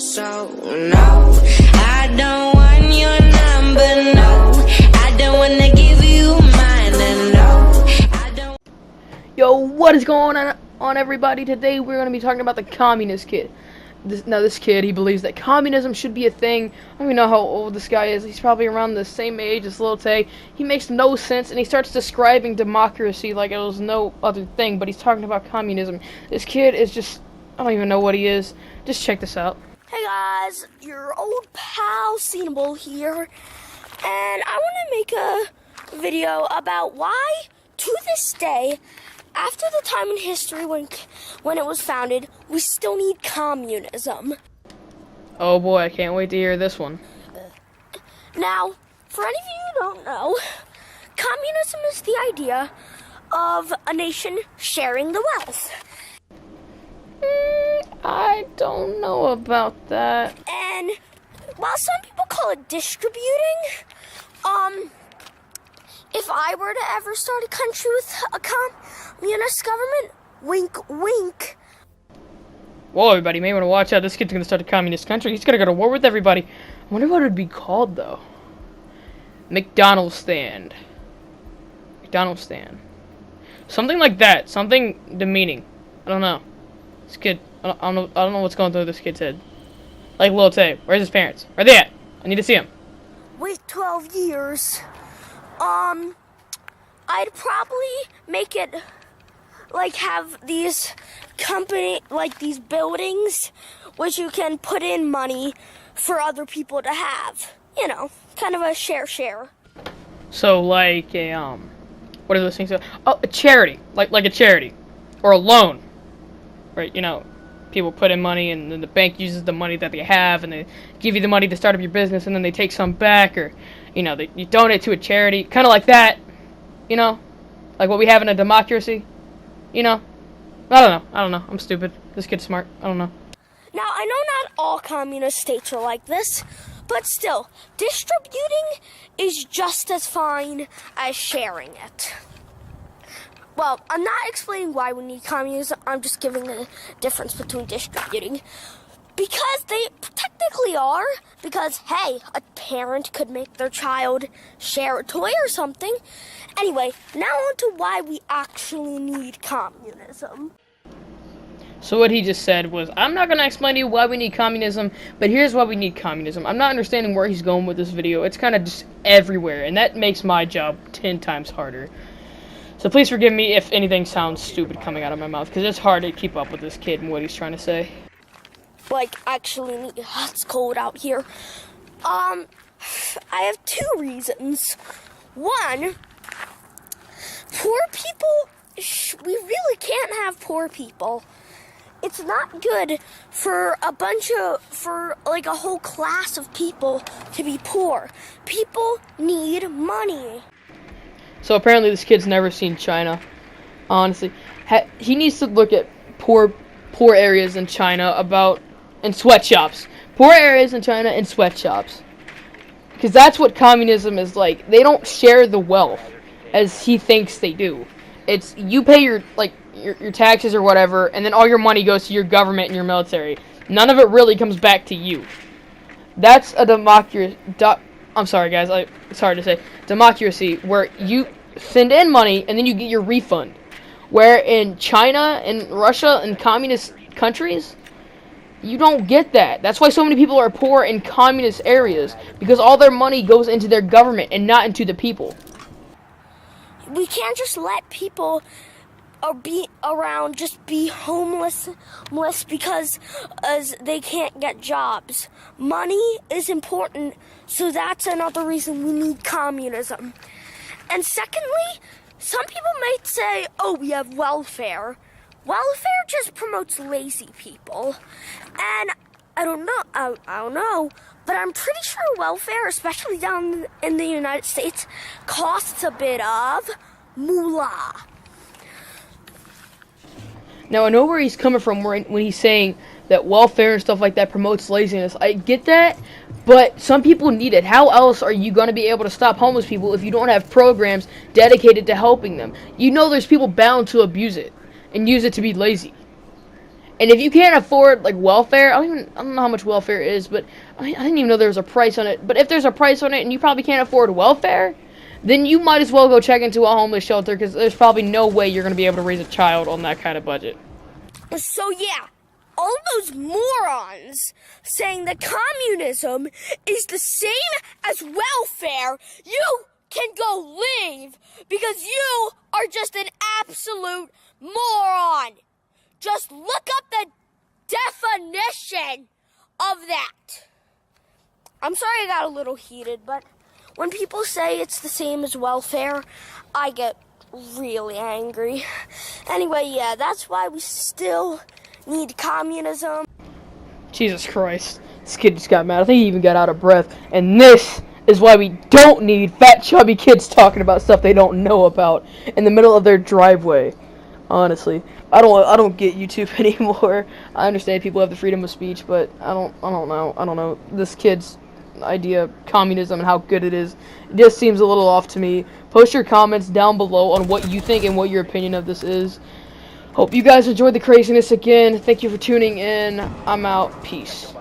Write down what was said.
So no, I don't want your number, no. I don't wanna give you mine, and no, I don't. Yo, what is going on everybody? Today we're going to be talking about the communist kid. This kid, he believes that communism should be a thing. I don't even know how old this guy is. He's probably around the same age as Lil Tay. He makes no sense, and he starts describing democracy like it was no other thing, but he's talking about communism. This kid is just, I don't even know what he is. Just check this out. Hey guys, your old pal Cinnable here, and I want to make a video about why, to this day, after the time in history when it was founded, we still need communism. Oh boy, I can't wait to hear this one. Now, for any of you who don't know, communism is the idea of a nation sharing the wealth. I don't know about that. And while some people call it distributing, if I were to ever start a country with a communist government, wink, wink. Whoa, everybody, you may want to watch out. This kid's going to start a communist country. He's going to go to war with everybody. I wonder what it would be called, though. McDonald's stand. McDonald's stand. Something like that. Something demeaning. I don't know. This kid, I don't know what's going through this kid's head. Like Lil Tay. Where's his parents? Where are they at? I need to see them. Wait 12 years. I'd probably make it, like, have these these buildings, which you can put in money for other people to have. You know, kind of a share. So, like a, what are those things? Oh, a charity. Like a charity. Or a loan. Right, you know, people put in money and then the bank uses the money that they have and they give you the money to start up your business and then they take some back, or, you know, you donate to a charity. Kind of like that, you know, like what we have in a democracy, you know. I don't know. I'm stupid. This kid's smart. I don't know. Now, I know not all communist states are like this, but still, distributing is just as fine as sharing it. Well, I'm not explaining why we need communism. I'm just giving the difference between distributing. Because they technically are. Because, hey, a parent could make their child share a toy or something. Anyway, now on to why we actually need communism. So what he just said was, I'm not going to explain to you why we need communism, but here's why we need communism. I'm not understanding where he's going with this video. It's kind of just everywhere, and that makes my job 10 times harder. So please forgive me if anything sounds stupid coming out of my mouth, because it's hard to keep up with this kid and what he's trying to say. Like, actually, it's cold out here. I have two reasons. One, poor people, we really can't have poor people. It's not good for like a whole class of people to be poor. People need money. So apparently this kid's never seen China. Honestly, he needs to look at poor areas in China in sweatshops. Poor areas in China and sweatshops. Because that's what communism is like. They don't share the wealth as he thinks they do. It's you pay your taxes or whatever, and then all your money goes to your government and your military. None of it really comes back to you. That's a democracy. I'm sorry, guys. It's hard to say. Democracy, where you send in money and then you get your refund. Where in China and Russia and communist countries, you don't get that. That's why so many people are poor in communist areas, because all their money goes into their government and not into the people. We can't just let people be homeless because they can't get jobs. Money is important, so that's another reason we need communism. And secondly, some people might say, oh, we have welfare. Welfare just promotes lazy people. And I don't know, but I'm pretty sure welfare, especially down in the United States, costs a bit of moolah. Now, I know where he's coming from when he's saying that welfare and stuff like that promotes laziness. I get that, but some people need it. How else are you going to be able to stop homeless people if you don't have programs dedicated to helping them? You know there's people bound to abuse it and use it to be lazy. And if you can't afford like welfare, I don't know how much welfare is, but I didn't even know there was a price on it. But if there's a price on it and you probably can't afford welfare, then you might as well go check into a homeless shelter, because there's probably no way you're going to be able to raise a child on that kind of budget. So yeah, all those morons saying that communism is the same as welfare, you can go leave, because you are just an absolute moron. Just look up the definition of that. I'm sorry I got a little heated, but when people say it's the same as welfare, I get really angry. Anyway, yeah, that's why we still need communism. Jesus Christ. This kid just got mad. I think he even got out of breath. And this is why we don't need fat, chubby kids talking about stuff they don't know about in the middle of their driveway. Honestly, I don't get YouTube anymore. I understand people have the freedom of speech, but I don't know. This kid's idea of communism and how good it is, it just seems a little off to me. Post your comments down below on what you think and what your opinion of this is. Hope you guys enjoyed the craziness again. Thank you for tuning in. I'm out. Peace.